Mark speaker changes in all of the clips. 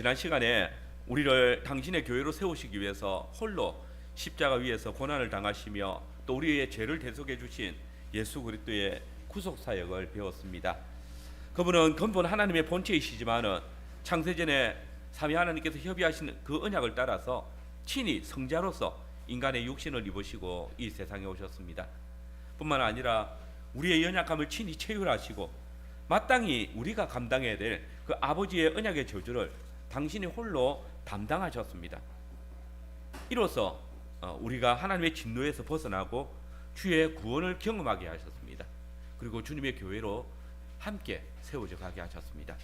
Speaker 1: 지난 시간에 우리를 당신의 교회로 세우시기 위해서 홀로 십자가 위에서 고난을 당하시며 또 우리의 죄를 대속해 주신 예수 그리스도의 구속 사역을 배웠습니다. 그분은 근본 하나님의 본체이시지만은 창세전에 삼위 하나님께서 협의하신 그 언약을 따라서 친히 성자로서 인간의 육신을 입으시고 이 세상에 오셨습니다. 뿐만 아니라 우리의 연약함을 친히 체휼하시고 마땅히 우리가 감당해야 될 그 아버지의 언약의 저주를 당신이 홀로 담당하셨습니다. 이로써 우리가 하나님의 진노에서 벗어나고 주의 구원을 경험하게 하셨습니다. 그리고 주님의 교회로 함께 세워져 가게 하셨습니다.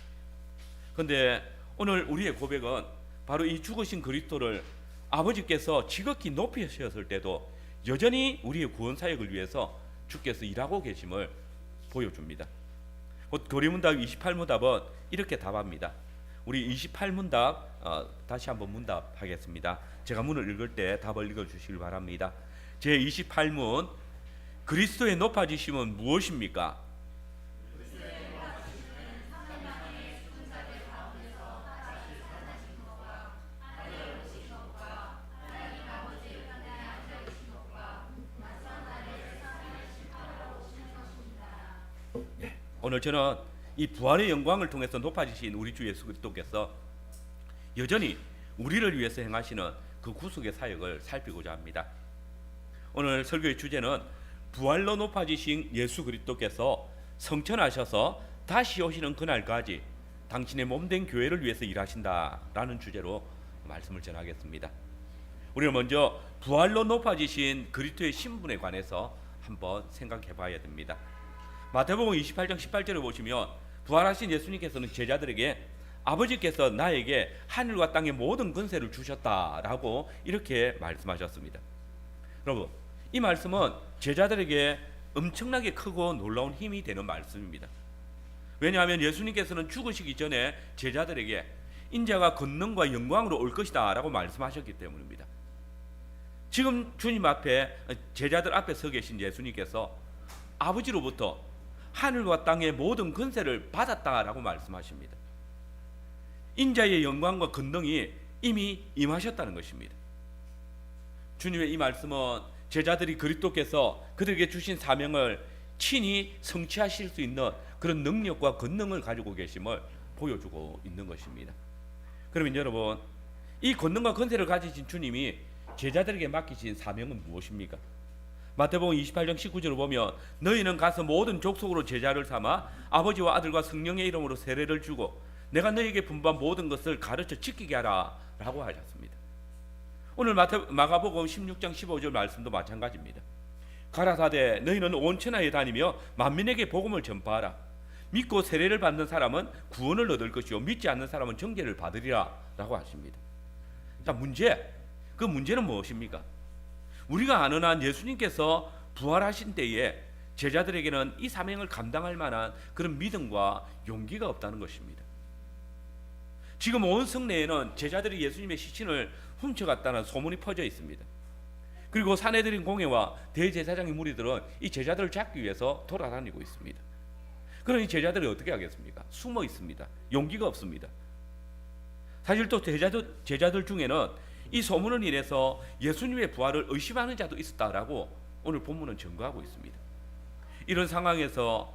Speaker 1: 그런데 오늘 우리의 고백은 바로 이 죽으신 그리스도를 아버지께서 지극히 높이셨을 때도 여전히 우리의 구원 사역을 위해서 주께서 일하고 계심을 보여줍니다. 고린문답 28문답은 이렇게 답합니다. 우리 28문답 다시 한번 문답하겠습니다. 제가 문을 읽을 때 답을 읽어주시길 바랍니다. 제 28문, 그리스도의 높아지심은 무엇입니까? 오늘 저는 이 부활의 영광을 통해서 높아지신 우리 주 예수 그리스도께서 여전히 우리를 위해서 행하시는 그 구속의 사역을 살피고자 합니다. 오늘 설교의 주제는 부활로 높아지신 예수 그리스도께서 성천하셔서 다시 오시는 그날까지 당신의 몸된 교회를 위해서 일하신다라는 주제로 말씀을 전하겠습니다. 우리는 먼저 부활로 높아지신 그리스도의 신분에 관해서 한번 생각해 봐야 됩니다. 마태복음 28장 18절을 보시면 부활하신 예수님께서는 제자들에게 아버지께서 나에게 하늘과 땅의 모든 권세를 주셨다라고 이렇게 말씀하셨습니다. 여러분, 이 말씀은 제자들에게 엄청나게 크고 놀라운 힘이 되는 말씀입니다. 왜냐하면 예수님께서는 죽으시기 전에 제자들에게 인자가 권능과 영광으로 올 것이다 라고 말씀하셨기 때문입니다. 지금 주님 앞에, 제자들 앞에 서 계신 예수님께서 아버지로부터 하늘과 땅의 모든 권세를 받았다라고 말씀하십니다. 인자의 영광과 권능이 이미 임하셨다는 것입니다. 주님의 이 말씀은 제자들이 그리스도께서 그들에게 주신 사명을 친히 성취하실 수 있는 그런 능력과 권능을 가지고 계심을 보여주고 있는 것입니다. 그러면 여러분, 이 권능과 권세를 가지신 주님이 제자들에게 맡기신 사명은 무엇입니까? 마태복음 28장 19절을 보면 너희는 가서 모든 족속으로 제자를 삼아 아버지와 아들과 성령의 이름으로 세례를 주고 내가 너희에게 분부한 모든 것을 가르쳐 지키게 하라 라고 하셨습니다. 오늘 마가복음 16장 15절 말씀도 마찬가지입니다. 가라사대 너희는 온 천하에 다니며 만민에게 복음을 전파하라. 믿고 세례를 받는 사람은 구원을 얻을 것이요 믿지 않는 사람은 정죄를 받으리라 라고 하십니다. 자, 그 문제는 무엇입니까? 우리가 아는 한 예수님께서 부활하신 때에 제자들에게는 이 사명을 감당할 만한 그런 믿음과 용기가 없다는 것입니다. 지금 온 성내에는 제자들이 예수님의 시신을 훔쳐갔다는 소문이 퍼져 있습니다. 그리고 사내들인 공회와 대제사장의 무리들은 이 제자들을 잡기 위해서 돌아다니고 있습니다. 그러니 제자들이 어떻게 하겠습니까? 숨어 있습니다. 용기가 없습니다. 사실 또 제자들 중에는 이 소문을 인해서 예수님의 부활을 의심하는 자도 있었다라고 오늘 본문은 증거하고 있습니다. 이런 상황에서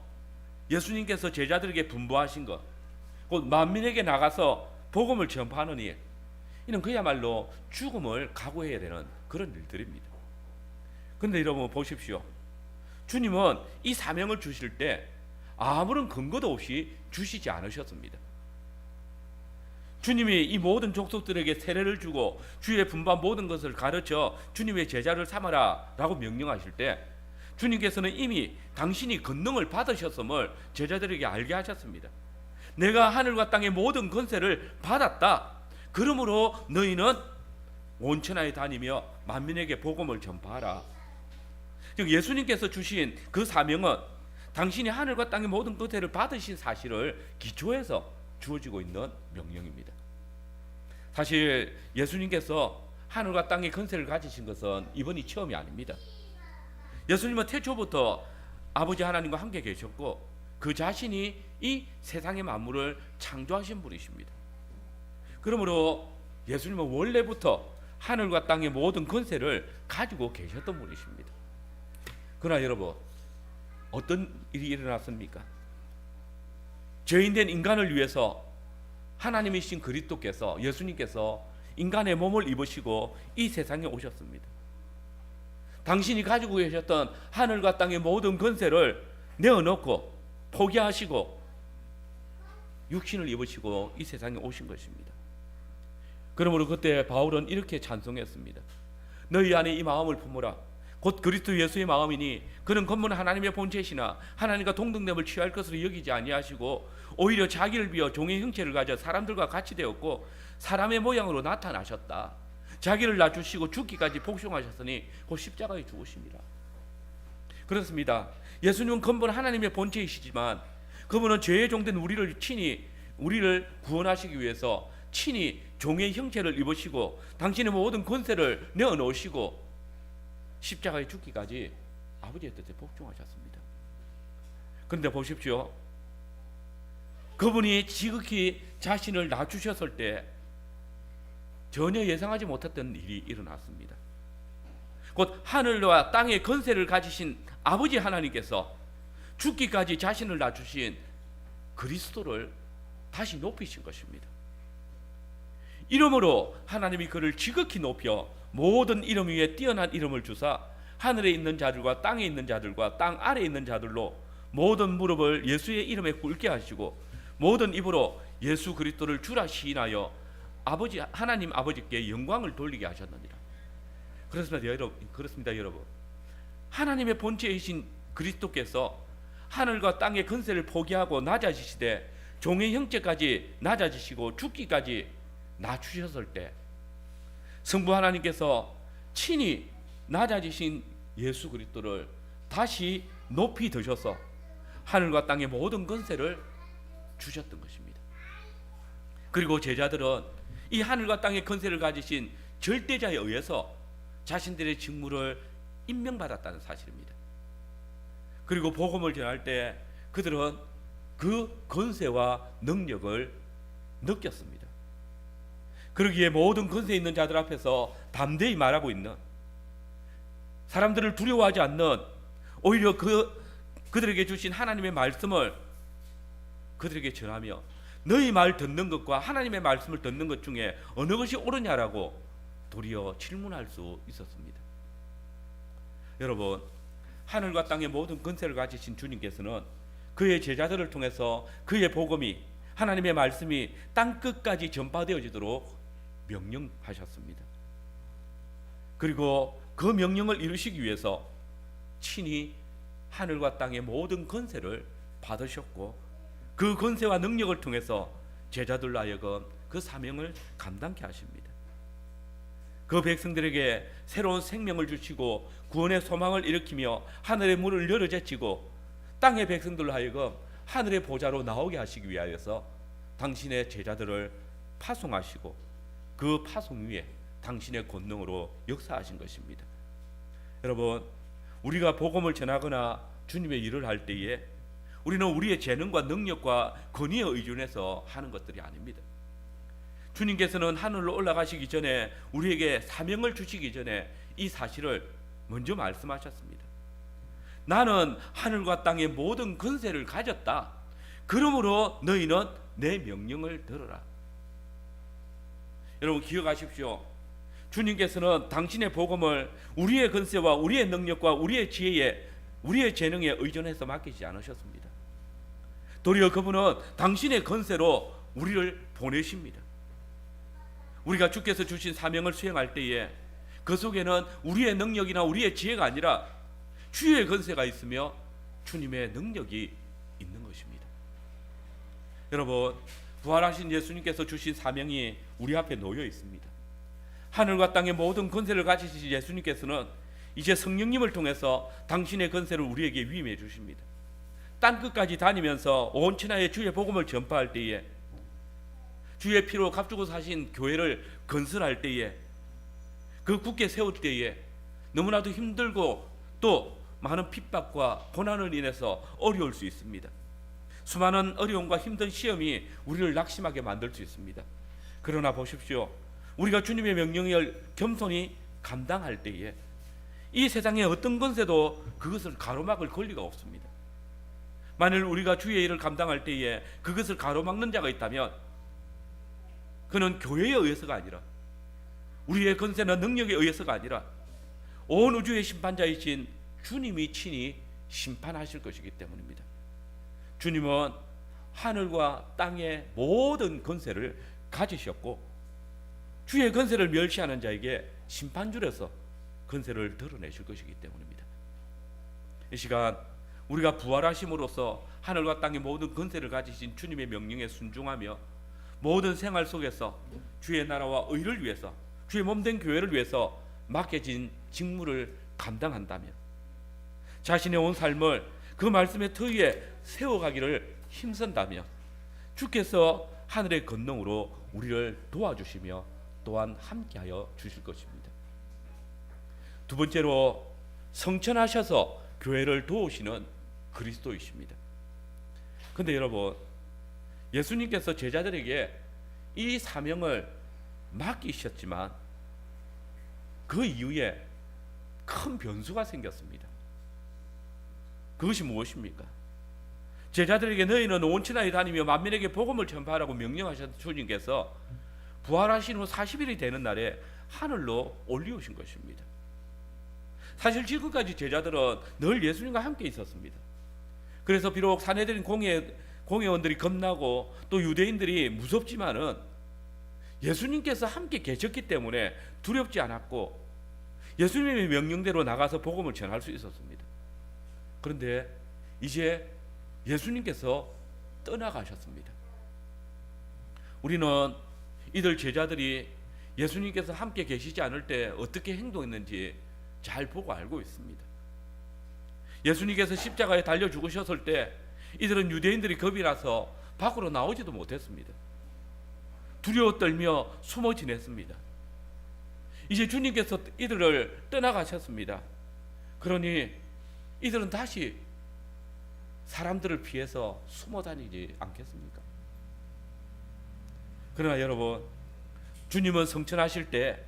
Speaker 1: 예수님께서 제자들에게 분부하신 것, 곧 만민에게 나가서 복음을 전파하는 일, 이는 그야말로 죽음을 각오해야 되는 그런 일들입니다. 그런데 여러분 보십시오. 주님은 이 사명을 주실 때 아무런 근거도 없이 주시지 않으셨습니다. 주님이 이 모든 족속들에게 세례를 주고 주의 분부한 모든 것을 가르쳐 주님의 제자를 삼아라 라고 명령하실 때 주님께서는 이미 당신이 권능을 받으셨음을 제자들에게 알게 하셨습니다. 내가 하늘과 땅의 모든 권세를 받았다. 그러므로 너희는 온 천하에 다니며 만민에게 복음을 전파하라. 즉 예수님께서 주신 그 사명은 당신이 하늘과 땅의 모든 권세를 받으신 사실을 기초해서 주어지고 있는 명령입니다. 사실 예수님께서 하늘과 땅의 권세를 가지신 것은 이번이 처음이 아닙니다. 예수님은 태초부터 아버지 하나님과 함께 계셨고 그 자신이 이 세상의 만물을 창조하신 분이십니다. 그러므로 예수님은 원래부터 하늘과 땅의 모든 권세를 가지고 계셨던 분이십니다. 그러나 여러분, 어떤 일이 일어났습니까? 죄인된 인간을 위해서 하나님이신 그리스도께서, 예수님께서 인간의 몸을 입으시고 이 세상에 오셨습니다. 당신이 가지고 계셨던 하늘과 땅의 모든 권세를 내어놓고 포기하시고 육신을 입으시고 이 세상에 오신 것입니다. 그러므로 그때 바울은 이렇게 찬송했습니다. 너희 안에 이 마음을 품으라. 곧 그리스도 예수의 마음이니 그는 겉은 하나님의 본체시나 하나님과 동등됨을 취할 것으로 여기지 아니하시고 오히려 자기를 비어 종의 형체를 가져 사람들과 같이 되었고 사람의 모양으로 나타나셨다. 자기를 낮추시고 죽기까지 복종하셨으니 곧 십자가에 죽으십니다. 그렇습니다. 예수님은 근본 하나님의 본체이시지만 그분은 죄의 종된 우리를 구원하시기 위해서 친히 종의 형체를 입으시고 당신의 모든 권세를 내어놓으시고 십자가에 죽기까지 아버지의 뜻에 복종하셨습니다. 그런데 보십시오. 그분이 지극히 자신을 낮추셨을 때 전혀 예상하지 못했던 일이 일어났습니다. 곧 하늘과 땅의 권세를 가지신 아버지 하나님께서 죽기까지 자신을 낮추신 그리스도를 다시 높이신 것입니다. 이름으로 하나님이 그를 지극히 높여 모든 이름 위에 뛰어난 이름을 주사 하늘에 있는 자들과 땅에 있는 자들과 땅 아래에 있는 자들로 모든 무릎을 예수의 이름에 꿇게 하시고 모든 입으로 예수 그리스도를 주라 시인하여 하나님 아버지께 영광을 돌리게 하셨느니라. 그렇습니다, 여러분. 하나님의 본체이신 그리스도께서 하늘과 땅의 권세를 포기하고 낮아지시되 종의 형체까지 낮아지시고 죽기까지 낮추셨을 때 성부 하나님께서 친히 낮아지신 예수 그리스도를 다시 높이 드셔서 하늘과 땅의 모든 권세를 주셨던 것입니다. 그리고 제자들은 이 하늘과 땅의 권세를 가지신 절대자에 의해서 자신들의 직무를 임명받았다는 사실입니다. 그리고 복음을 전할 때 그들은 그 권세와 능력을 느꼈습니다. 그러기에 모든 권세 있는 자들 앞에서 담대히 말하고 있는, 사람들을 두려워하지 않는, 오히려 그들에게 주신 하나님의 말씀을 그들에게 전하며 너희 말 듣는 것과 하나님의 말씀을 듣는 것 중에 어느 것이 옳으냐라고 도리어 질문할 수 있었습니다. 여러분, 하늘과 땅의 모든 권세를 가지신 주님께서는 그의 제자들을 통해서 그의 복음이, 하나님의 말씀이 땅끝까지 전파되어지도록 명령하셨습니다. 그리고 그 명령을 이루시기 위해서 친히 하늘과 땅의 모든 권세를 받으셨고 그 권세와 능력을 통해서 제자들로 하여금 그 사명을 감당케 하십니다. 그 백성들에게 새로운 생명을 주시고 구원의 소망을 일으키며 하늘의 문을 열어제치고 땅의 백성들로 하여금 하늘의 보좌로 나오게 하시기 위하여서 당신의 제자들을 파송하시고 그 파송 위에 당신의 권능으로 역사하신 것입니다. 여러분, 우리가 복음을 전하거나 주님의 일을 할 때에 우리는 우리의 재능과 능력과 권위에 의존해서 하는 것들이 아닙니다. 주님께서는 하늘로 올라가시기 전에 우리에게 사명을 주시기 전에 이 사실을 먼저 말씀하셨습니다. 나는 하늘과 땅의 모든 권세를 가졌다. 그러므로 너희는 내 명령을 들어라. 여러분 기억하십시오. 주님께서는 당신의 복음을 우리의 권세와 우리의 능력과 우리의 지혜에, 우리의 재능에 의존해서 맡기지 않으셨습니다. 도리어 그분은 당신의 권세로 우리를 보내십니다. 우리가 주께서 주신 사명을 수행할 때에 그 속에는 우리의 능력이나 우리의 지혜가 아니라 주의 권세가 있으며 주님의 능력이 있는 것입니다. 여러분, 부활하신 예수님께서 주신 사명이 우리 앞에 놓여 있습니다. 하늘과 땅의 모든 권세를 가지신 예수님께서는 이제 성령님을 통해서 당신의 권세를 우리에게 위임해 주십니다. 땅끝까지 다니면서 온 천하에 주의 복음을 전파할 때에, 주의 피로 값주고 사신 교회를 건설할 때에, 그 굳게 세울 때에 너무나도 힘들고 또 많은 핍박과 고난을 인해서 어려울 수 있습니다. 수많은 어려움과 힘든 시험이 우리를 낙심하게 만들 수 있습니다. 그러나 보십시오. 우리가 주님의 명령을 겸손히 감당할 때에 이 세상의 어떤 권세도 그것을 가로막을 권리가 없습니다. 만일 우리가 주의 일을 감당할 때에 그것을 가로막는 자가 있다면 그는 교회에 의해서가 아니라, 우리의 권세나 능력에 의해서가 아니라 온 우주의 심판자이신 주님이 친히 심판하실 것이기 때문입니다. 주님은 하늘과 땅의 모든 권세를 가지셨고 주의 권세를 멸시하는 자에게 심판줄에서 권세를 드러내실 것이기 때문입니다. 이 시간 우리가 부활하심으로써 하늘과 땅의 모든 권세를 가지신 주님의 명령에 순종하며 모든 생활 속에서 주의 나라와 의를 위해서, 주의 몸된 교회를 위해서 맡겨진 직무를 감당한다면, 자신의 온 삶을 그 말씀의 터 위에 세워가기를 힘쓴다면 주께서 하늘의 권능으로 우리를 도와주시며 또한 함께하여 주실 것입니다. 두 번째로, 성천하셔서 교회를 도우시는 그리스도이십니다. 그런데 여러분, 예수님께서 제자들에게 이 사명을 맡기셨지만 그 이후에 큰 변수가 생겼습니다. 그것이 무엇입니까? 제자들에게 너희는 온 천하에 다니며 만민에게 복음을 전파하라고 명령하셨던 주님께서 부활하신 후 40일이 되는 날에 하늘로 올리우신 것입니다. 사실 지금까지 제자들은 늘 예수님과 함께 있었습니다. 그래서 비록 산헤드린 공회원들이 겁나고 또 유대인들이 무섭지만은 예수님께서 함께 계셨기 때문에 두렵지 않았고 예수님의 명령대로 나가서 복음을 전할 수 있었습니다. 그런데 이제 예수님께서 떠나가셨습니다. 우리는 이들 제자들이 예수님께서 함께 계시지 않을 때 어떻게 행동했는지 잘 보고 알고 있습니다. 예수님께서 십자가에 달려 죽으셨을 때 이들은 유대인들이 겁이 나서 밖으로 나오지도 못했습니다. 두려워 떨며 숨어 지냈습니다. 이제 주님께서 이들을 떠나가셨습니다. 그러니 이들은 다시 사람들을 피해서 숨어 다니지 않겠습니까? 그러나 여러분, 주님은 성천하실 때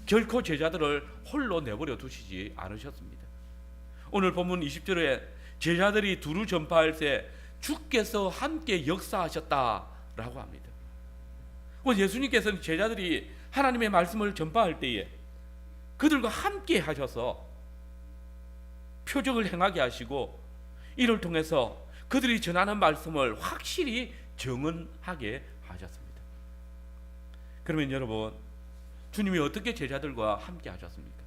Speaker 1: 결코 제자들을 홀로 내버려 두시지 않으셨습니다. 오늘 본문 20절에 제자들이 두루 전파할 때 주께서 함께 역사하셨다라고 합니다. 예수님께서는 제자들이 하나님의 말씀을 전파할 때에 그들과 함께 하셔서 표적을 행하게 하시고 이를 통해서 그들이 전하는 말씀을 확실히 정언하게 하셨습니다. 그러면 여러분, 주님이 어떻게 제자들과 함께 하셨습니까?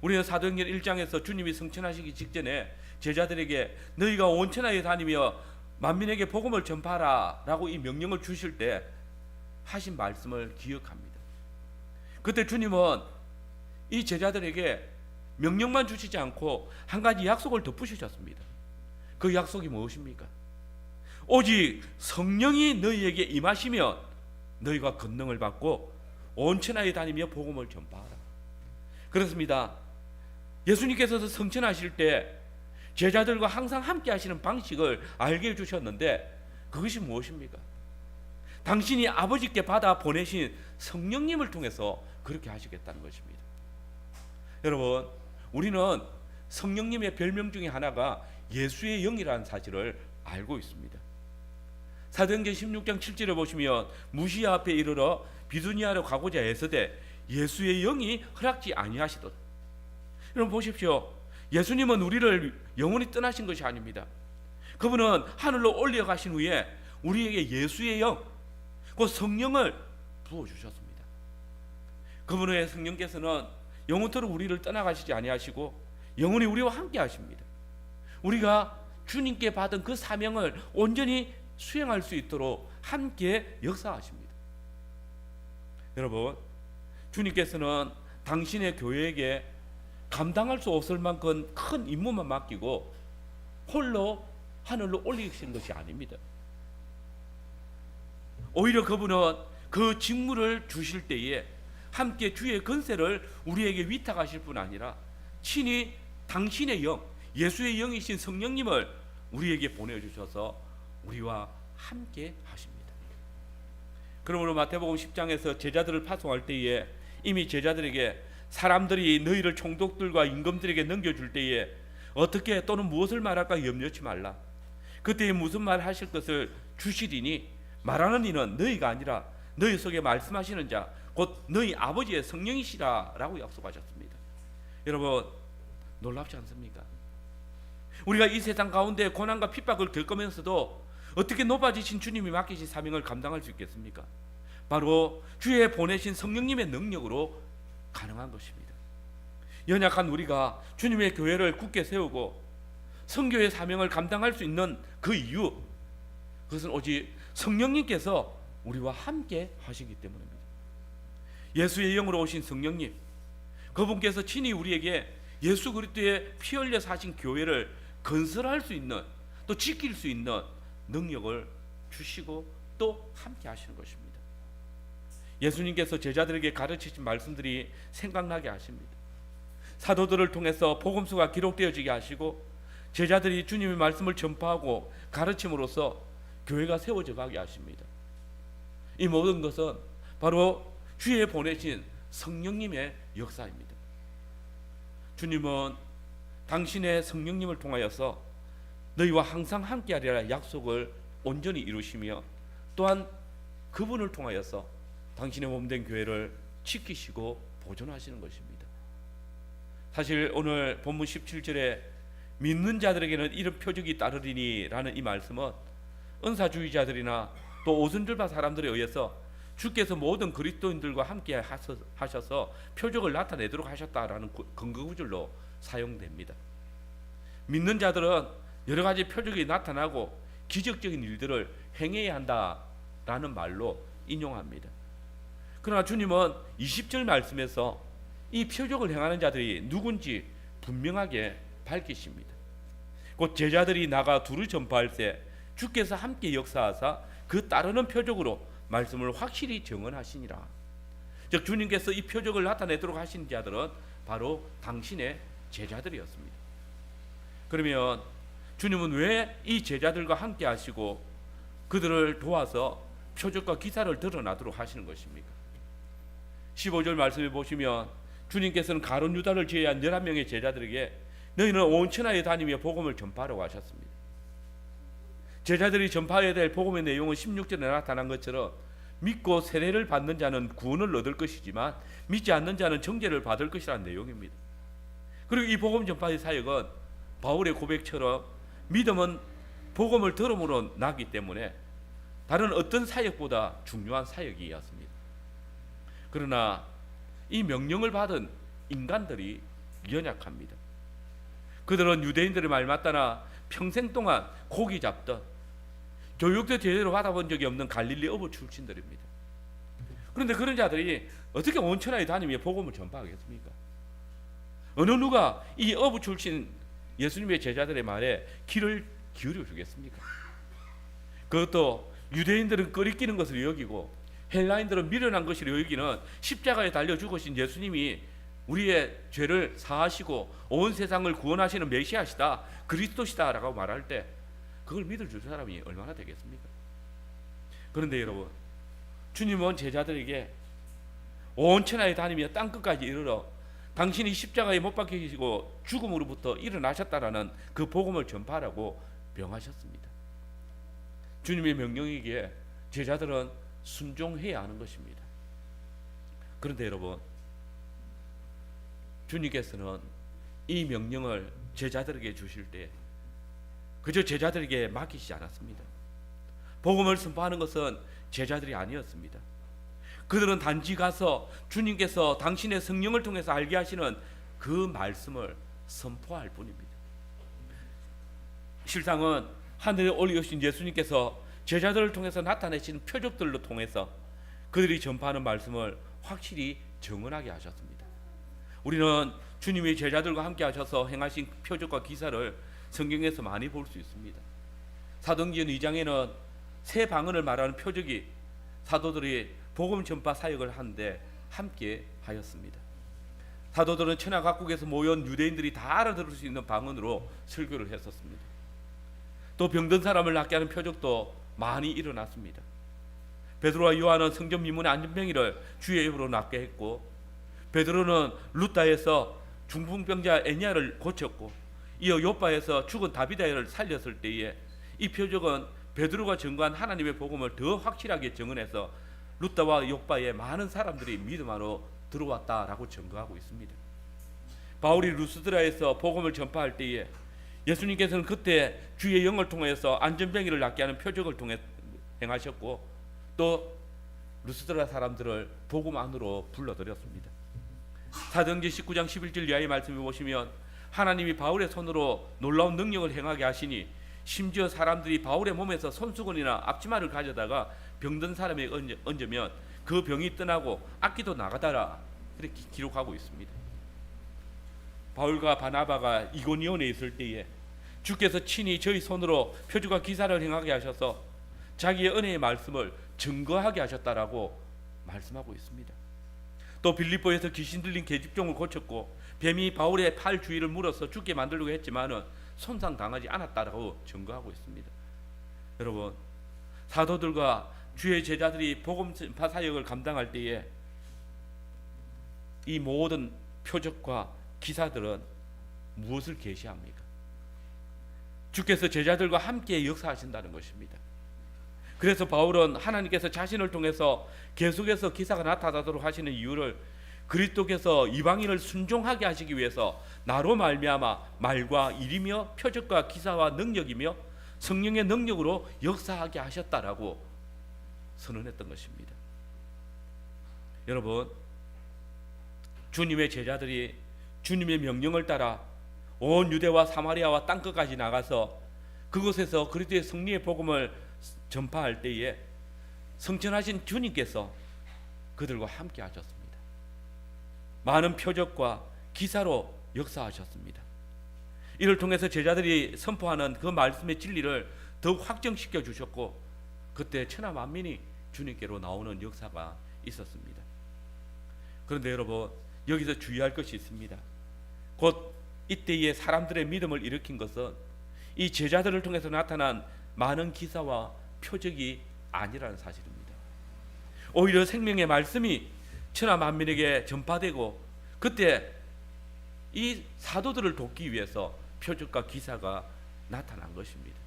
Speaker 1: 우리는 사도행전 1장에서 주님이 승천하시기 직전에 제자들에게 너희가 온 천하에 다니며 만민에게 복음을 전파하라 라고 이 명령을 주실 때 하신 말씀을 기억합니다. 그때 주님은 이 제자들에게 명령만 주시지 않고 한 가지 약속을 덧붙이셨습니다. 그 약속이 무엇입니까? 오직 성령이 너희에게 임하시면 너희가 권능을 받고 온 천하에 다니며 복음을 전파하라. 그렇습니다. 예수님께서 성천하실 때 제자들과 항상 함께 하시는 방식을 알게 해주셨는데 그것이 무엇입니까? 당신이 아버지께 받아 보내신 성령님을 통해서 그렇게 하시겠다는 것입니다. 여러분, 우리는 성령님의 별명 중에 하나가 예수의 영이라는 사실을 알고 있습니다. 사도행전 16장 7절에 보시면 무시야 앞에 이르러 비두니아로 가고자 애서되 예수의 영이 허락지 아니하시도다. 여러분 보십시오. 예수님은 우리를 영원히 떠나신 것이 아닙니다. 그분은 하늘로 올려가신 후에 우리에게 예수의 영, 그 성령을 부어주셨습니다. 그분의 성령께서는 영원토록 우리를 떠나가시지 아니하시고 영원히 우리와 함께 하십니다. 우리가 주님께 받은 그 사명을 온전히 수행할 수 있도록 함께 역사하십니다. 여러분, 주님께서는 당신의 교회에게 감당할 수 없을 만큼 큰 임무만 맡기고 홀로 하늘로 올리신 것이 아닙니다. 오히려 그분은 그 직무를 주실 때에 함께 주의 권세를 우리에게 위탁하실 뿐 아니라 친히 당신의 영, 예수의 영이신 성령님을 우리에게 보내주셔서 우리와 함께 하십니다. 그러므로 마태복음 10장에서 제자들을 파송할 때에 이미 제자들에게 사람들이 너희를 총독들과 임금들에게 넘겨줄 때에 어떻게 또는 무엇을 말할까 염려치 말라. 그때에 무슨 말 하실 것을 주시리니 말하는 이는 너희가 아니라 너희 속에 말씀하시는 자 곧 너희 아버지의 성령이시라 라고 약속하셨습니다. 여러분 놀랍지 않습니까? 우리가 이 세상 가운데 고난과 핍박을 겪으면서도 어떻게 높아지신 주님이 맡기신 사명을 감당할 수 있겠습니까? 바로 주의 보내신 성령님의 능력으로 가능한 것입니다. 연약한 우리가 주님의 교회를 굳게 세우고 선교의 사명을 감당할 수 있는 그 이유, 그것은 오직 성령님께서 우리와 함께 하시기 때문입니다. 예수의 영으로 오신 성령님, 그분께서 친히 우리에게 예수 그리스도의 피 흘려 사신 교회를 건설할 수 있는, 또 지킬 수 있는 능력을 주시고 또 함께 하시는 것입니다. 예수님께서 제자들에게 가르치신 말씀들이 생각나게 하십니다. 사도들을 통해서 복음서가 기록되어지게 하시고 제자들이 주님의 말씀을 전파하고 가르침으로써 교회가 세워져 가게 하십니다. 이 모든 것은 바로 주의 보내신 성령님의 역사입니다. 주님은 당신의 성령님을 통하여서 너희와 항상 함께하리라 약속을 온전히 이루시며 또한 그분을 통하여서 당신의 몸된 교회를 지키시고 보존하시는 것입니다. 사실 오늘 본문 17절에 믿는 자들에게는 이런 표적이 따르리니 라는 이 말씀은 은사주의자들이나 또 오순절파 사람들에 의해서 주께서 모든 그리스도인들과 함께 하셔서 표적을 나타내도록 하셨다라는 근거구절로 사용됩니다. 믿는 자들은 여러 가지 표적이 나타나고 기적적인 일들을 행해야 한다라는 말로 인용합니다. 그러나 주님은 20절 말씀에서 이 표적을 행하는 자들이 누군지 분명하게 밝히십니다. 곧 제자들이 나가 두루 전파할 때 주께서 함께 역사하사 그 따르는 표적으로 말씀을 확실히 정언하시니라. 즉 주님께서 이 표적을 나타내도록 하신 자들은 바로 당신의 제자들이었습니다. 그러면 주님은 왜 이 제자들과 함께 하시고 그들을 도와서 표적과 기사를 드러나도록 하시는 것입니까? 15절 말씀에 보시면 주님께서는 가룟 유다를 제외한 11명의 제자들에게 너희는 온 천하에 다니며 복음을 전파하라고 하셨습니다. 제자들이 전파해야 될 복음의 내용은 16절에 나타난 것처럼 믿고 세례를 받는 자는 구원을 얻을 것이지만 믿지 않는 자는 정죄를 받을 것이라는 내용입니다. 그리고 이 복음 전파의 사역은 바울의 고백처럼 믿음은 복음을 들음으로 나기 때문에 다른 어떤 사역보다 중요한 사역이었습니다. 그러나 이 명령을 받은 인간들이 연약합니다. 그들은 유대인들의 말 맞다나 평생 동안 고기 잡던 교육도 제대로 받아본 적이 없는 갈릴리 어부 출신들입니다. 그런데 그런 자들이 어떻게 온 천하에 다니며 복음을 전파하겠습니까? 어느 누가 이 어부 출신 예수님의 제자들의 말에 귀를 기울여 주겠습니까? 그것도 유대인들은 꺼리끼는 것을 여기고 헬라인들은 미련한 것으로 여기는 십자가에 달려 죽으신 예수님이 우리의 죄를 사하시고 온 세상을 구원하시는 메시아시다, 그리스도시다 라고 말할 때 그걸 믿을 줄 사람이 얼마나 되겠습니까? 그런데 여러분, 주님은 제자들에게 온 천하에 다니며 땅끝까지 이르러 당신이 십자가에 못 박히시고 죽음으로부터 일어나셨다라는 그 복음을 전파하라고 명하셨습니다. 주님의 명령이기에 제자들은 순종해야 하는 것입니다. 그런데 여러분, 주님께서는 이 명령을 제자들에게 주실 때 그저 제자들에게 맡기지 않았습니다. 복음을 선포하는 것은 제자들이 아니었습니다. 그들은 단지 가서 주님께서 당신의 성령을 통해서 알게 하시는 그 말씀을 선포할 뿐입니다. 실상은 하늘에 올리신 예수님께서 제자들을 통해서 나타내신 표적들로 통해서 그들이 전파하는 말씀을 확실히 정언하게 하셨습니다. 우리는 주님이 제자들과 함께 하셔서 행하신 표적과 기사를 성경에서 많이 볼 수 있습니다. 사도행전 2장에는 새 방언을 말하는 표적이 사도들이 복음 전파 사역을 하는데 함께 하였습니다. 사도들은 천하 각국에서 모여온 유대인들이 다 알아들을 수 있는 방언으로 설교를 했었습니다. 또 병든 사람을 낫게 하는 표적도 많이 일어났습니다. 베드로와 요한은 성전 미문의 안전병이를 주의 입으로 낫게 했고, 베드로는 루다에서 중풍병자 애니아를 고쳤고, 이어 요바에서 죽은 다비다를 살렸을 때에 이 표적은 베드로가 전거한 하나님의 복음을 더 확실하게 증언해서 루다와 요바에 많은 사람들이 믿음 안으로 들어왔다라고 증거하고 있습니다. 바울이 루스드라에서 복음을 전파할 때에 예수님께서는 그때 주의 영을 통해서 안전병이를 낫게 하는 표적을 통해 행하셨고, 또 루스드라 사람들을 복음 안으로 불러들였습니다. 사도행전 19장 11절 이하의 말씀을 보시면 하나님이 바울의 손으로 놀라운 능력을 행하게 하시니 심지어 사람들이 바울의 몸에서 손수건이나 앞치마를 가져다가 병든 사람에게 얹으면 그 병이 떠나고 악기도 나가더라, 이렇게 기록하고 있습니다. 바울과 바나바가 이고니온에 있을 때에 주께서 친히 저희 손으로 표적과 기사를 행하게 하셔서 자기의 은혜의 말씀을 증거하게 하셨다라고 말씀하고 있습니다. 또 빌립보에서 귀신 들린 계집종을 고쳤고, 뱀이 바울의 팔 주위를 물어서 죽게 만들려고 했지만은 손상 당하지 않았다라고 증거하고 있습니다. 여러분, 사도들과 주의 제자들이 복음 전파 사역을 감당할 때에 이 모든 표적과 기사들은 무엇을 계시합니까? 주께서 제자들과 함께 역사하신다는 것입니다. 그래서 바울은 하나님께서 자신을 통해서 계속해서 기사가 나타나도록 하시는 이유를 그리스도께서 이방인을 순종하게 하시기 위해서 나로 말미암아 말과 일이며 표적과 기사와 능력이며 성령의 능력으로 역사하게 하셨다라고 선언했던 것입니다. 여러분, 주님의 제자들이 주님의 명령을 따라 온 유대와 사마리아와 땅끝까지 나가서 그곳에서 그리스도의 승리의 복음을 전파할 때에 성천하신 주님께서 그들과 함께 하셨습니다. 많은 표적과 기사로 역사하셨습니다. 이를 통해서 제자들이 선포하는 그 말씀의 진리를 더욱 확정시켜 주셨고, 그때 천하 만민이 주님께로 나오는 역사가 있었습니다. 그런데 여러분, 여기서 주의할 것이 있습니다. 곧 이때의 사람들의 믿음을 일으킨 것은 이 제자들을 통해서 나타난 많은 기사와 표적이 아니라는 사실입니다. 오히려 생명의 말씀이 천하 만민에게 전파되고, 그때 이 사도들을 돕기 위해서 표적과 기사가 나타난 것입니다.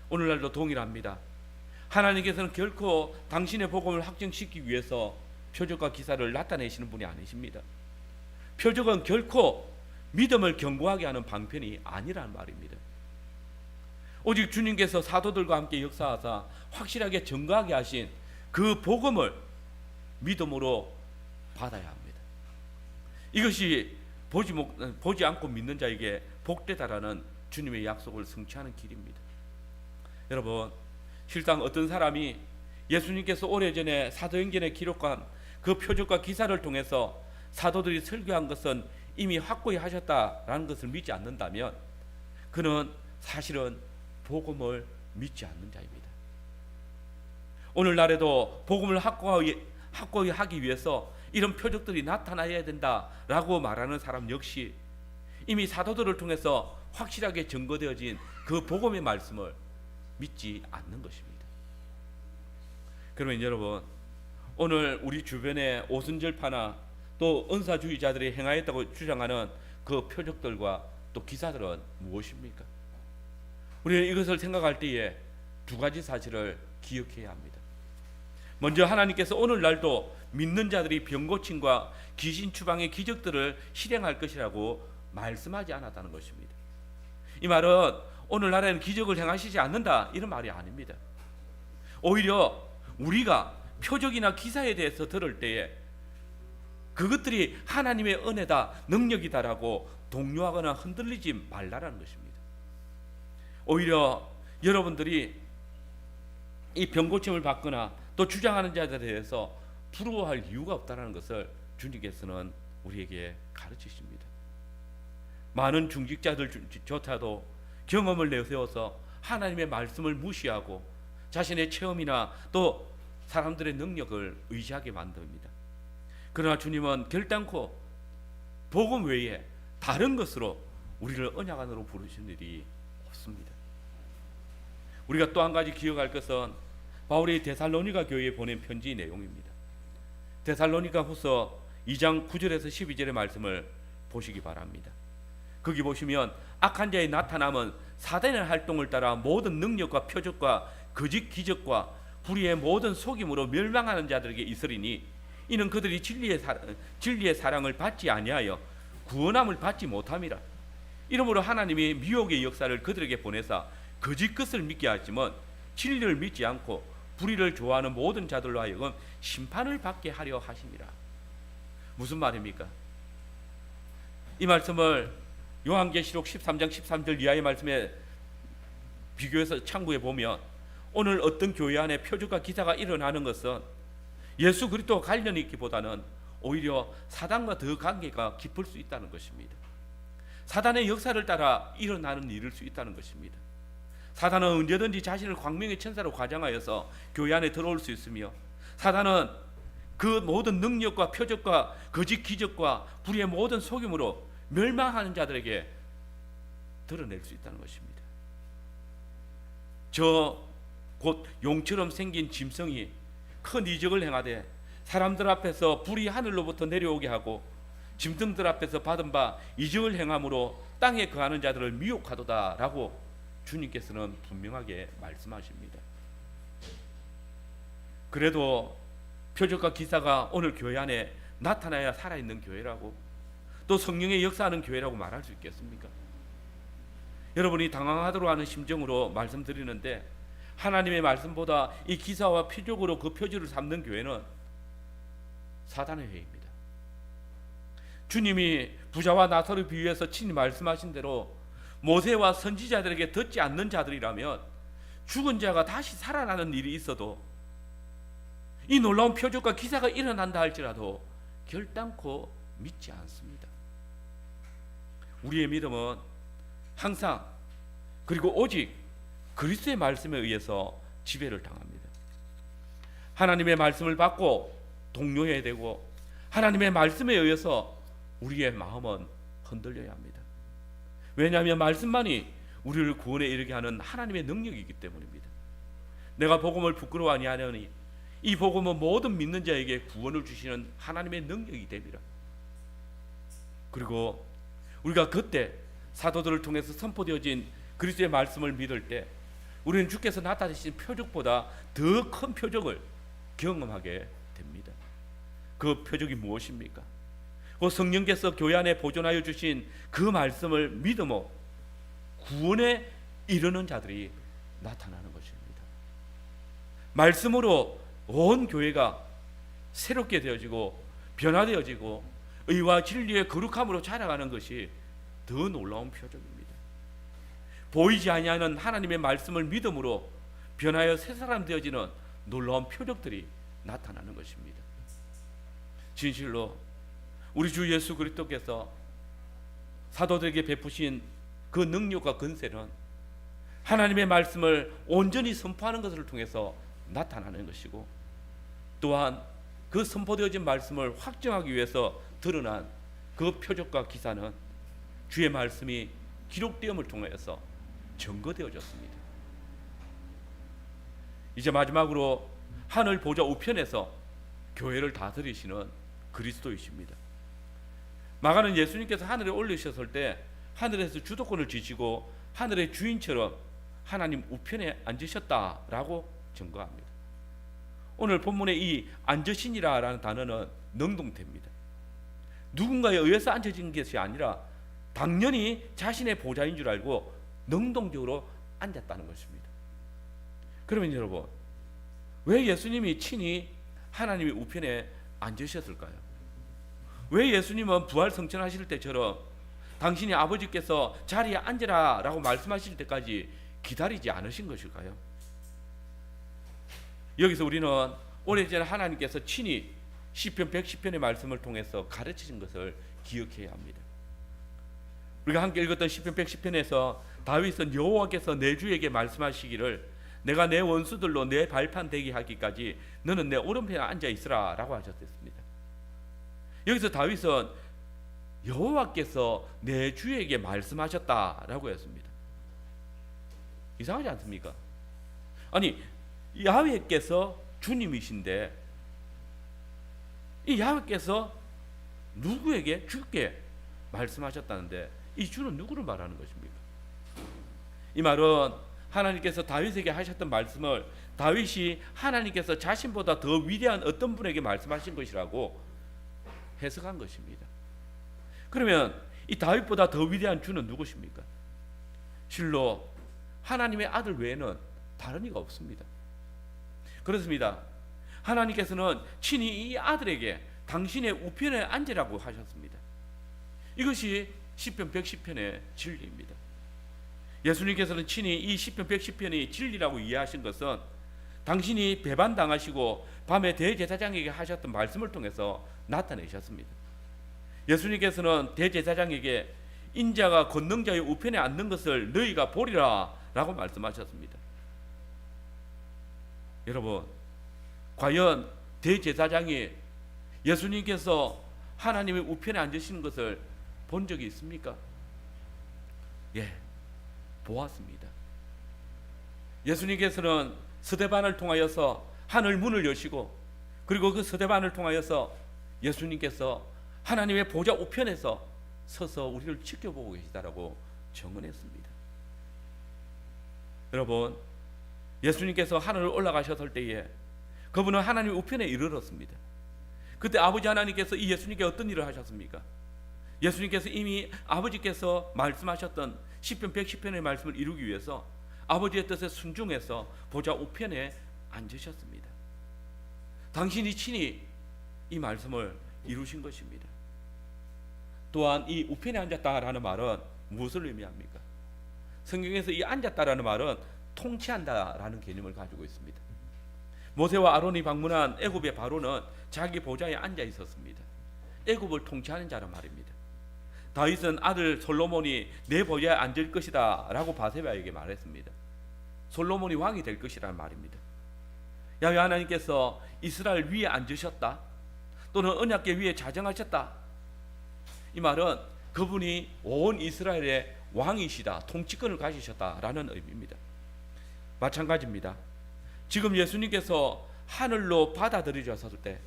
Speaker 1: 오늘날도 동일합니다. 하나님께서는 결코 당신의 복음을 확증시키기 위해서 표적과 기사를 나타내시는 분이 아니십니다. 표적은 결코 믿음을 견고하게 하는 방편이 아니라는 말입니다. 오직 주님께서 사도들과 함께 역사하사 확실하게 증거하게 하신 그 복음을 믿음으로 받아야 합니다. 이것이 보지 않고 믿는 자에게 복되다라는 주님의 약속을 성취하는 길입니다. 여러분, 실상 어떤 사람이 예수님께서 오래전에 사도행전에 기록한 그 표적과 기사를 통해서 사도들이 설교한 것은 이미 확고히 하셨다라는 것을 믿지 않는다면 그는 사실은 복음을 믿지 않는 자입니다. 오늘날에도 복음을 확고히 하기 위해서 이런 표적들이 나타나야 된다라고 말하는 사람 역시 이미 사도들을 통해서 확실하게 증거되어진 그 복음의 말씀을 믿지 않는 것입니다. 그러면 여러분, 오늘 우리 주변에 오순절파나 또 은사주의자들이 행하였다고 주장하는 그 표적들과 또 기사들은 무엇입니까? 우리는 이것을 생각할 때에 두 가지 사실을 기억해야 합니다. 먼저 하나님께서 오늘날도 믿는 자들이 병 고침과 귀신 추방의 기적들을 실행할 것이라고 말씀하지 않았다는 것입니다. 이 말은 오늘날에는 기적을 행하시지 않는다, 이런 말이 아닙니다. 오히려 우리가 표적이나 기사에 대해서 들을 때에 그것들이 하나님의 은혜다, 능력이다라고 동요하거나 흔들리지 말라라는 것입니다. 오히려 여러분들이 이 병고침을 받거나 또 주장하는 자들에 대해서 부러워할 이유가 없다는 것을 주님께서는 우리에게 가르치십니다. 많은 중직자들조차도 경험을 내세워서 하나님의 말씀을 무시하고 자신의 체험이나 또 사람들의 능력을 의지하게 만듭니다. 그러나 주님은 결단코 복음 외에 다른 것으로 우리를 언약 안으로 부르신 일이 없습니다. 우리가 또 한 가지 기억할 것은 바울이 데살로니가 교회에 보낸 편지 내용입니다. 데살로니가 후서 2장 9절에서 12절의 말씀을 보시기 바랍니다. 거기 보시면 악한 자의 나타남은 사단의 활동을 따라 모든 능력과 표적과 거짓 기적과 불의의 모든 속임으로 멸망하는 자들에게 있으리니 이는 그들이 진리의 사랑을 받지 아니하여 구원함을 받지 못함이라. 이러므로 하나님이 미혹의 역사를 그들에게 보내사 거짓 것을 믿게 하지만 진리를 믿지 않고 불의를 좋아하는 모든 자들로 하여금 심판을 받게 하려 하심이라. 무슨 말입니까? 이 말씀을 요한계시록 13장 13절 이하의 말씀에 비교해서 참고해 보면 오늘 어떤 교회 안에 표적과 기사가 일어나는 것은 예수 그리스도와 관련이 있기보다는 오히려 사단과 더 관계가 깊을 수 있다는 것입니다. 사단의 역사를 따라 일어나는 일일 수 있다는 것입니다. 사단은 언제든지 자신을 광명의 천사로 과장하여서 교회 안에 들어올 수 있으며 사단은 그 모든 능력과 표적과 거짓 기적과 불의의 모든 속임으로 멸망하는 자들에게 드러낼 수 있다는 것입니다. 저 곧 용처럼 생긴 짐승이 큰 이적을 행하되 사람들 앞에서 불이 하늘로부터 내려오게 하고 짐승들 앞에서 받은 바 이적을 행함으로 땅에 거하는 자들을 미혹하도다 라고 주님께서는 분명하게 말씀하십니다. 그래도 표적과 기사가 오늘 교회 안에 나타나야 살아있는 교회라고 또 성령의 역사하는 교회라고 말할 수 있겠습니까? 여러분이 당황하도록 하는 심정으로 말씀드리는데 하나님의 말씀보다 이 기사와 표적으로 그 표지를 삼는 교회는 사단의 회입니다. 주님이 부자와 나사를 비유해서 친히 말씀하신 대로 모세와 선지자들에게 듣지 않는 자들이라면 죽은 자가 다시 살아나는 일이 있어도 이 놀라운 표적과 기사가 일어난다 할지라도 결단코 믿지 않습니다. 우리의 믿음은 항상 그리고 오직 그리스도의 말씀에 의해서 지배를 당합니다. 하나님의 말씀을 받고 동료해야 되고 하나님의 말씀에 의해서 우리의 마음은 흔들려야 합니다. 왜냐하면 말씀만이 우리를 구원에 이르게 하는 하나님의 능력이기 때문입니다. 내가 복음을 부끄러워 아니하노니 이 복음은 모든 믿는 자에게 구원을 주시는 하나님의 능력이 됩니다. 그리고 우리가 그때 사도들을 통해서 선포되어진 그리스도의 말씀을 믿을 때 우리는 주께서 나타내신 표적보다 더 큰 표적을 경험하게 됩니다. 그 표적이 무엇입니까? 그 성령께서 교회 안에 보존하여 주신 그 말씀을 믿음으로 구원에 이르는 자들이 나타나는 것입니다. 말씀으로 온 교회가 새롭게 되어지고 변화되어지고 의와 진리의 거룩함으로 자라가는 것이 더 놀라운 표적입니다. 보이지 아니하는 하나님의 말씀을 믿음으로 변하여 새 사람 되어지는 놀라운 표적들이 나타나는 것입니다. 진실로 우리 주 예수 그리스도께서 사도들에게 베푸신 그 능력과 권세는 하나님의 말씀을 온전히 선포하는 것을 통해서 나타나는 것이고 또한 그 선포되어진 말씀을 확정하기 위해서 드러난 그 표적과 기사는 주의 말씀이 기록되음을 통해서 증거되어졌습니다. 이제 마지막으로 하늘 보좌 우편에서 교회를 다스리시는 그리스도이십니다. 마가는 예수님께서 하늘에 올리셨을 때 하늘에서 주도권을 쥐시고 하늘의 주인처럼 하나님 우편에 앉으셨다라고 증거합니다. 오늘 본문의 이 앉으시니라라는 단어는 능동태입니다. 누군가에 의해서 앉혀진 것이 아니라 당연히 자신의 보좌인 줄 알고 능동적으로 앉았다는 것입니다. 그러면 여러분, 왜 예수님이 친히 하나님의 우편에 앉으셨을까요? 왜 예수님은 부활 성천하실 때처럼 당신이 아버지께서 자리에 앉으라 라고 말씀하실 때까지 기다리지 않으신 것일까요? 여기서 우리는 오래전에 하나님께서 친히 시편 110편의 말씀을 통해서 가르치신 것을 기억해야 합니다. 우리가 함께 읽었던 시편 110편에서 다윗은 여호와께서 내 주에게 말씀하시기를 내가 내 원수들로 내 발판 되게 하기까지 너는 내 오른편에 앉아 있으라 라고 하셨습니다. 여기서 다윗은 여호와께서 내 주에게 말씀하셨다라고 했습니다. 이상하지 않습니까? 아니 야훼께서 주님이신데 이 야훼께서 누구에게 주께 말씀하셨다는데 이 주는 누구를 말하는 것입니까? 이 말은 하나님께서 다윗에게 하셨던 말씀을 다윗이 하나님께서 자신보다 더 위대한 어떤 분에게 말씀하신 것이라고 해석한 것입니다. 그러면 이 다윗보다 더 위대한 주는 누구십니까? 실로 하나님의 아들 외에는 다른 이가 없습니다. 그렇습니다. 하나님께서는 친히 이 아들에게 당신의 우편에 앉으라고 하셨습니다. 이것이 시편 110편의 진리입니다. 예수님께서는 친히 이 시편 110편이 진리라고 이해하신 것은 당신이 배반당하시고 밤에 대제사장에게 하셨던 말씀을 통해서 나타내셨습니다. 예수님께서는 대제사장에게 인자가 권능자의 우편에 앉는 것을 너희가 보리라 라고 말씀하셨습니다. 여러분, 과연 대제사장이 예수님께서 하나님의 우편에 앉으시는 것을 본 적이 있습니까? 예, 보았습니다. 예수님께서는 스데반을 통하여서 하늘 문을 여시고 그리고 그 스데반을 통하여서 예수님께서 하나님의 보좌 우편에서 서서 우리를 지켜보고 계시다라고 증언했습니다. 여러분, 예수님께서 하늘을 올라가셨을 때에 그분은 하나님의 우편에 이르렀습니다. 그때 아버지 하나님께서 이 예수님께 어떤 일을 하셨습니까? 예수님께서 이미 아버지께서 말씀하셨던 시편 110편의 말씀을 이루기 위해서 아버지의 뜻에 순종해서 보좌 우편에 앉으셨습니다. 당신이 친히 이 말씀을 이루신 것입니다. 또한 이 우편에 앉았다라는 말은 무엇을 의미합니까? 성경에서 이 앉았다라는 말은 통치한다라는 개념을 가지고 있습니다. 모세와 아론이 방문한 애굽의 바로는 자기 보좌에 앉아 있었습니다. 애굽을 통치하는 자란 말입니다. 다윗은 아들 솔로몬이 내 보좌에 앉을 것이다 라고 바세바에게 말했습니다. 솔로몬이 왕이 될 것이라는 말입니다. 야훼 하나님께서 이스라엘 위에 앉으셨다 또는 언약궤 위에 자정하셨다, 이 말은 그분이 온 이스라엘의 왕이시다, 통치권을 가지셨다라는 의미입니다. 마찬가지입니다. 지금 예수님께서 하늘로 받아들여졌을 때,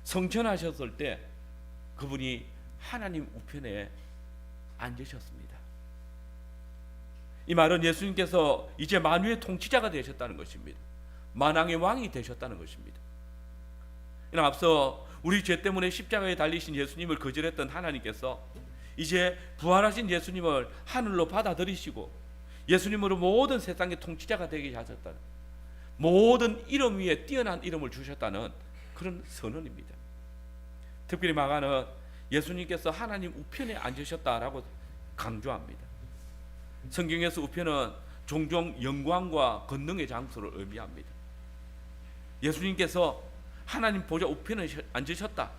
Speaker 1: 성천하셨을 때 그분이 하나님 우편에 앉으셨습니다. 이 말은 예수님께서 이제 만유의 통치자가 되셨다는 것입니다. 만왕의 왕이 되셨다는 것입니다. 이는 앞서 우리 죄 때문에 십자가에 달리신 예수님을 거절했던 하나님께서 이제 부활하신 예수님을 하늘로 받아들이시고 예수님으로 모든 세상의 통치자가 되게 하셨다는, 모든 이름 위에 뛰어난 이름을 주셨다는 그런 선언입니다. 특별히 마가는 예수님께서 하나님 우편에 앉으셨다라고 강조합니다. 성경에서 우편은 종종 영광과 권능의 장소를 의미합니다. 예수님께서 하나님 보좌 우편에 앉으셨다,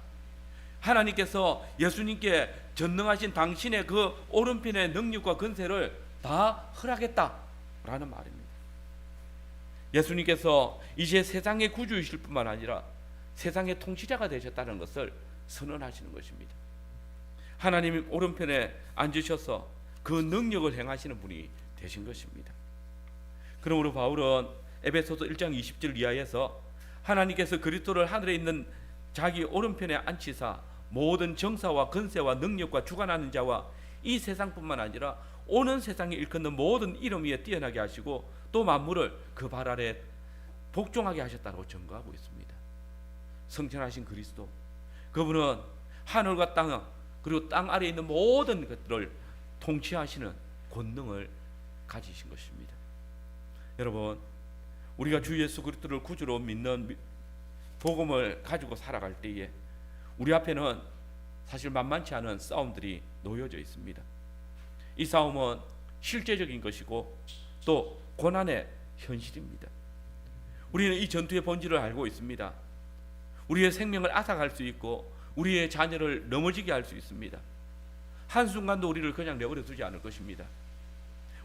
Speaker 1: 하나님께서 예수님께 전능하신 당신의 그 오른편의 능력과 권세를 다 허락했다라는 말입니다. 예수님께서 이제 세상의 구주이실 뿐만 아니라 세상의 통치자가 되셨다는 것을 선언하시는 것입니다. 하나님 오른편에 앉으셔서 그 능력을 행하시는 분이 되신 것입니다. 그러므로 바울은 에베소서 1장 20절 이하에서 하나님께서 그리스도를 하늘에 있는 자기 오른편에 앉히사 모든 정사와 권세와 능력과 주관하는 자와 이 세상뿐만 아니라 오는 세상에 일컫는 모든 이름 위에 뛰어나게 하시고 또 만물을 그 발 아래 복종하게 하셨다고 증거하고 있습니다. 성천하신 그리스도, 그분은 하늘과 땅 그리고 땅 아래에 있는 모든 것들을 통치하시는 권능을 가지신 것입니다. 여러분, 우리가 주 예수 그리스도를 구주로 믿는 복음을 가지고 살아갈 때에 우리 앞에는 사실 만만치 않은 싸움들이 놓여져 있습니다. 이 싸움은 실제적인 것이고 또 고난의 현실입니다. 우리는 이 전투의 본질을 알고 있습니다. 우리의 생명을 앗아갈 수 있고 우리의 자녀를 넘어지게 할 수 있습니다. 한순간도 우리를 그냥 내버려 두지 않을 것입니다.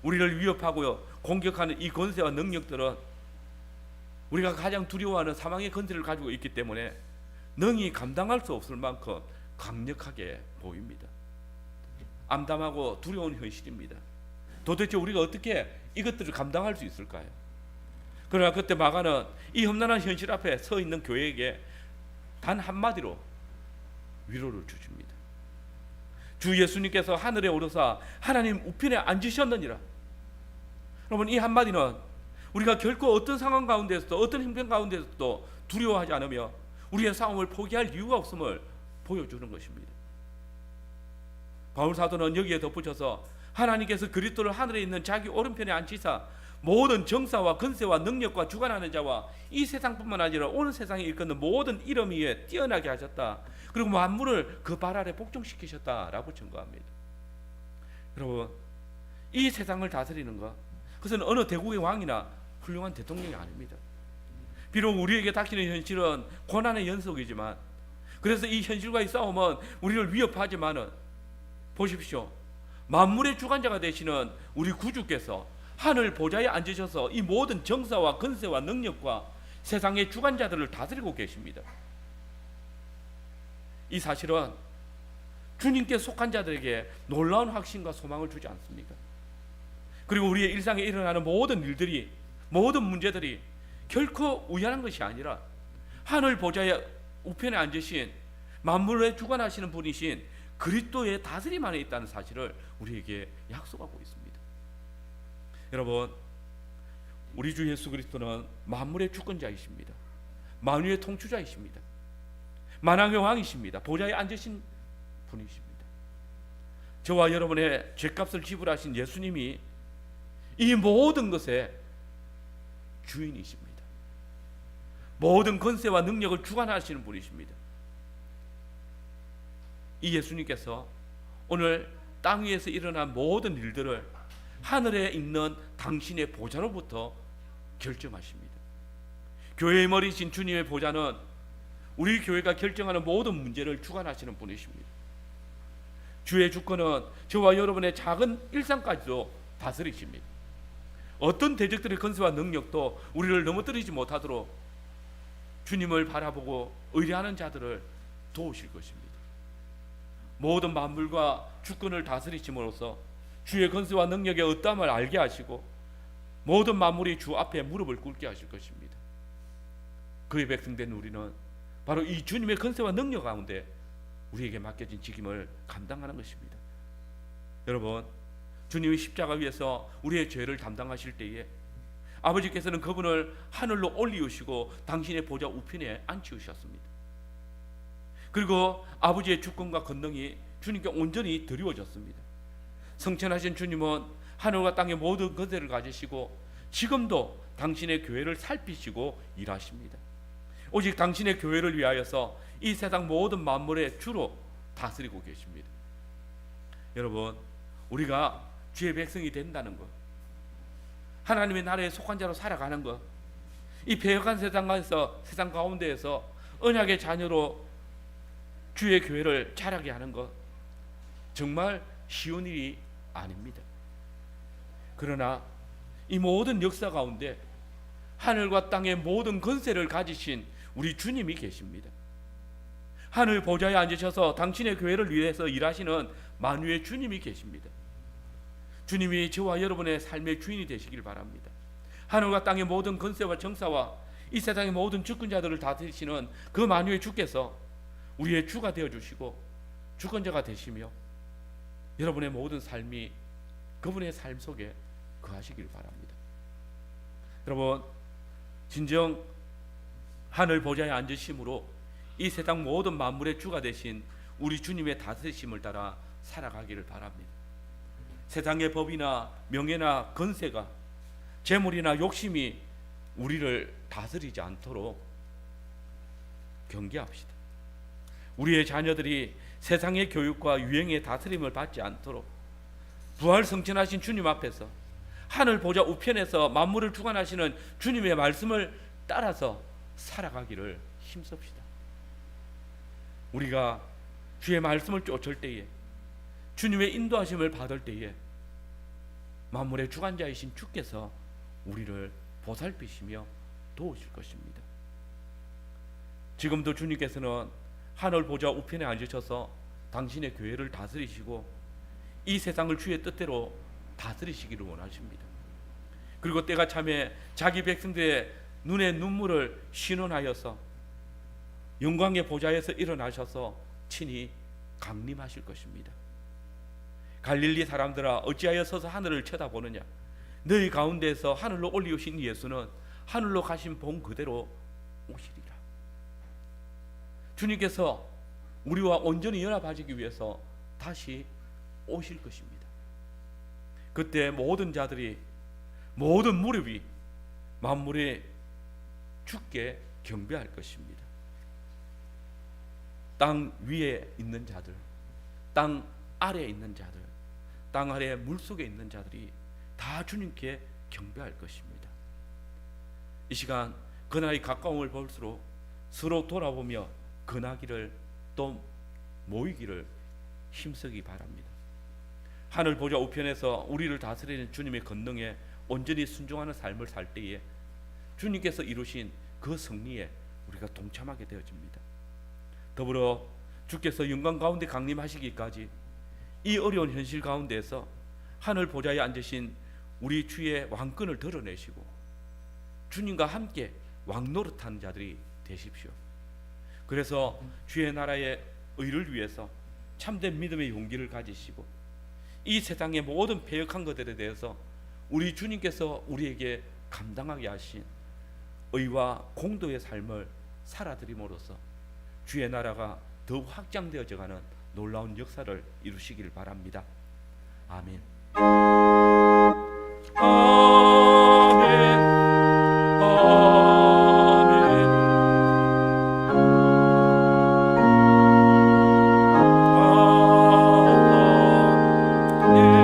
Speaker 1: 우리를 위협하고 공격하는 이 권세와 능력들은 우리가 가장 두려워하는 사망의 권세를 가지고 있기 때문에 능히 감당할 수 없을 만큼 강력하게 보입니다. 암담하고 두려운 현실입니다. 도대체 우리가 어떻게 이것들을 감당할 수 있을까요? 그러나 그때 마가는 이 험난한 현실 앞에 서 있는 교회에게 단 한마디로 위로를 주십니다. 주 예수님께서 하늘에 오르사 하나님 우편에 앉으셨느니라. 여러분, 이 한마디는 우리가 결코 어떤 상황 가운데서도 어떤 힘든 가운데서도 두려워하지 않으며 우리의 싸움을 포기할 이유가 없음을 보여주는 것입니다. 바울 사도는 여기에 덧붙여서 하나님께서 그리스도를 하늘에 있는 자기 오른편에 앉히사 모든 정사와 권세와 능력과 주관하는 자와 이 세상뿐만 아니라 온 세상에 일컫는 모든 이름 위에 뛰어나게 하셨다. 그리고 만물을 그 발 아래 복종시키셨다라고 증거합니다. 여러분, 이 세상을 다스리는 것, 그것은 어느 대국의 왕이나 훌륭한 대통령이 아닙니다. 비록 우리에게 닥치는 현실은 고난의 연속이지만, 그래서 이 현실과의 싸움은 우리를 위협하지만은 보십시오, 만물의 주관자가 되시는 우리 구주께서 하늘 보좌에 앉으셔서 이 모든 정사와 권세와 능력과 세상의 주관자들을 다스리고 계십니다. 이 사실은 주님께 속한 자들에게 놀라운 확신과 소망을 주지 않습니까? 그리고 우리의 일상에 일어나는 모든 일들이, 모든 문제들이 결코 우연한 것이 아니라 하늘 보좌의 우편에 앉으신 만물의 주관하시는 분이신 그리스도의 다스림 안에 있다는 사실을 우리에게 약속하고 있습니다. 여러분, 우리 주 예수 그리스도는 만물의 주권자이십니다. 만유의 통치자이십니다. 만왕의 왕이십니다. 보좌에 앉으신 분이십니다. 저와 여러분의 죄값을 지불하신 예수님이 이 모든 것의 주인이십니다. 모든 권세와 능력을 주관하시는 분이십니다. 이 예수님께서 오늘 땅 위에서 일어난 모든 일들을 하늘에 있는 당신의 보좌로부터 결정하십니다. 교회의 머리신 주님의 보좌는 우리 교회가 결정하는 모든 문제를 주관하시는 분이십니다. 주의 주권은 저와 여러분의 작은 일상까지도 다스리십니다. 어떤 대적들의 권세와 능력도 우리를 넘어뜨리지 못하도록 주님을 바라보고 의뢰하는 자들을 도우실 것입니다. 모든 만물과 주권을 다스리심으로써 주의 권세와 능력의 어떠함을 알게 하시고 모든 만물이 주 앞에 무릎을 꿇게 하실 것입니다. 그의 백성된 우리는 바로 이 주님의 권세와 능력 가운데 우리에게 맡겨진 직임을 감당하는 것입니다. 여러분, 주님이 십자가 위에서 우리의 죄를 담당하실 때에 아버지께서는 그분을 하늘로 올리우시고 당신의 보좌 우편에 앉히우셨습니다. 그리고 아버지의 주권과 권능이 주님께 온전히 드리워졌습니다. 성천하신 주님은 하늘과 땅의 모든 권세를 가지시고 지금도 당신의 교회를 살피시고 일하십니다. 오직 당신의 교회를 위하여서 이 세상 모든 만물의 주로 다스리고 계십니다. 여러분, 우리가 주의 백성이 된다는 것, 하나님의 나라에 속한 자로 살아가는 것, 이 배역한 세상 가운데에서 언약의 자녀로 주의 교회를 자라게 하는 것, 정말 쉬운 일이 아닙니다. 그러나 이 모든 역사 가운데 하늘과 땅의 모든 권세를 가지신 우리 주님이 계십니다. 하늘 보좌에 앉으셔서 당신의 교회를 위해서 일하시는 만유의 주님이 계십니다. 주님이 저와 여러분의 삶의 주인이 되시길 바랍니다. 하늘과 땅의 모든 권세와 정사와 이 세상의 모든 주권자들을 다스리시는 그 만유의 주께서 우리의 주가 되어주시고 주권자가 되시며 여러분의 모든 삶이 그분의 삶 속에 거하시길 바랍니다. 여러분, 진정 하늘 보좌에 앉으심으로 이 세상 모든 만물의 주가 되신 우리 주님의 다스리심을 따라 살아가기를 바랍니다. 세상의 법이나 명예나 권세가, 재물이나 욕심이 우리를 다스리지 않도록 경계합시다. 우리의 자녀들이 세상의 교육과 유행의 다스림을 받지 않도록 부활 성천하신 주님 앞에서 하늘 보좌 우편에서 만물을 주관하시는 주님의 말씀을 따라서 살아가기를 힘씁시다. 우리가 주의 말씀을 쫓을 때에, 주님의 인도하심을 받을 때에 만물의 주관자이신 주께서 우리를 보살피시며 도우실 것입니다. 지금도 주님께서는 하늘 보좌 우편에 앉으셔서 당신의 교회를 다스리시고 이 세상을 주의 뜻대로 다스리시기를 원하십니다. 그리고 때가 참에 자기 백성들의 눈에 눈물을 신원하여서 영광의 보좌에서 일어나셔서 친히 강림하실 것입니다. 갈릴리 사람들아 어찌하여 서서 하늘을 쳐다보느냐. 너희 가운데서 하늘로 올리우신 예수는 하늘로 가신 본 그대로 오시리라. 주님께서 우리와 온전히 연합하시기 위해서 다시 오실 것입니다. 그때 모든 자들이, 모든 무릎이 만물에 주께 경배할 것입니다. 땅 위에 있는 자들, 땅 아래에 있는 자들, 땅 아래 물속에 있는 자들이 다 주님께 경배할 것입니다. 이 시간 그날이 가까움을 볼수록 서로 돌아보며 근하기를 또 모이기를 힘쓰기 바랍니다. 하늘 보좌 우편에서 우리를 다스리는 주님의 권능에 온전히 순종하는 삶을 살 때에 주님께서 이루신 그 승리에 우리가 동참하게 되어집니다. 더불어 주께서 영광 가운데 강림하시기까지 이 어려운 현실 가운데서 하늘 보좌에 앉으신 우리 주의 왕권을 드러내시고 주님과 함께 왕노릇하는 자들이 되십시오. 그래서 주의 나라의 의를 위해서 참된 믿음의 용기를 가지시고 이 세상의 모든 패역한 것들에 대해서 우리 주님께서 우리에게 감당하게 하신 의와 공도의 삶을 살아드림으로써 주의 나라가 더욱 확장되어져가는 놀라운 역사를 이루시길 바랍니다. 아멘.